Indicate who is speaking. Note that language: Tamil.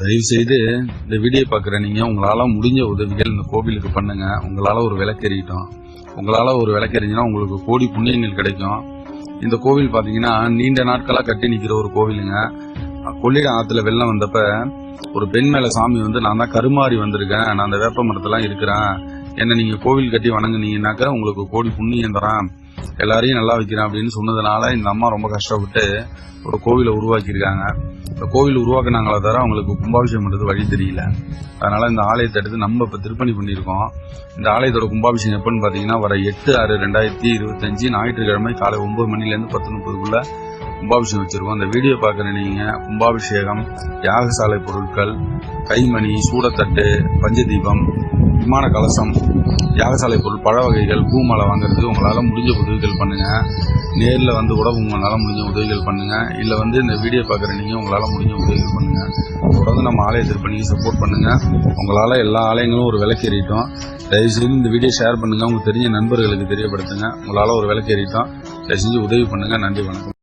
Speaker 1: தயவு செய்து இந்த வீடியோ பார்க்குற நீங்கள் உங்களால் முடிஞ்ச உதவிகள் இந்த கோவிலுக்கு பண்ணுங்க. உங்களால் ஒரு விளக்கெறிட்டோம். உங்களால் ஒரு விளக்கெறிஞ்சினா உங்களுக்கு கோடி புண்ணியங்கள் கிடைக்கும். இந்த கோவில் பார்த்தீங்கன்னா நீண்ட நாட்களாக கட்டி நிற்கிற ஒரு கோவிலுங்க. கொள்ளிடம் ஆற்றுல வெள்ளம் வந்தப்ப ஒரு பெண் மேலே சாமி வந்து நான் தான் கருமாறி வந்திருக்கேன், நான் அந்த வேப்ப மரத்தெல்லாம் இருக்கிறேன், என்னை நீங்கள் கோவில் கட்டி வணங்குனீங்கன்னாக்கா உங்களுக்கு கோடி புண்ணியம் தரேன், எல்லாரையும் நல்லா வைக்கிறேன் அப்படின்னு சொன்னதுனால இந்த அம்மா ரொம்ப கஷ்டப்பட்டு ஒரு கோவிலை உருவாக்கியிருக்காங்க. இந்த கோவில் உருவாக்குனாங்களே தவிர அவங்களுக்கு கும்பாபிஷேகம் பண்ணுறது வழி தெரியல. அதனால இந்த ஆலயத்தை எடுத்து நம்ம இப்போ திருப்பணி பண்ணியிருக்கோம். இந்த ஆலயத்தோட கும்பாபிஷேகம் எப்போன்னு பார்த்தீங்கன்னா வர 8/6/2025 ஞாயிற்றுக்கிழமை காலை 9 மணிலேருந்து 10:30க்குள்ள கும்பாபிஷேகம் வச்சிருக்கோம். அந்த வீடியோ பார்க்குற நீங்கள் கும்பாபிஷேகம், யாகசாலை பொருட்கள், கைமணி, சூடத்தட்டு, பஞ்சதீபம், விமான கலசம், யாகசாலை பொருள், பழ வகைகள், பூமாலை வாங்குறதுக்கு உங்களால் முடிஞ்ச உதவிகள் பண்ணுங்க. நேரில் வந்து கூட உங்களால் முடிஞ்ச உதவிகள் பண்ணுங்க. இல்லை இந்த வீடியோ பார்க்குற நீங்கள் உங்களால் முடிஞ்ச உதவிகள் பண்ணுங்க. தொடர்ந்து நம்ம ஆலய திருப்பணிக்கு சப்போர்ட் பண்ணுங்க. உங்களால் எல்லா ஆலயங்களும் ஒரு விளக்கேறிட்டோம். தயவுசெய்து இந்த வீடியோ ஷேர் பண்ணுங்க, உங்களுக்கு தெரிஞ்ச நண்பர்களுக்கு தெரியப்படுத்துங்க. உங்களால் ஒரு விளக்கேறிட்டோம். தயவுசெய்து உதவி பண்ணுங்க. நன்றி, வணக்கம்.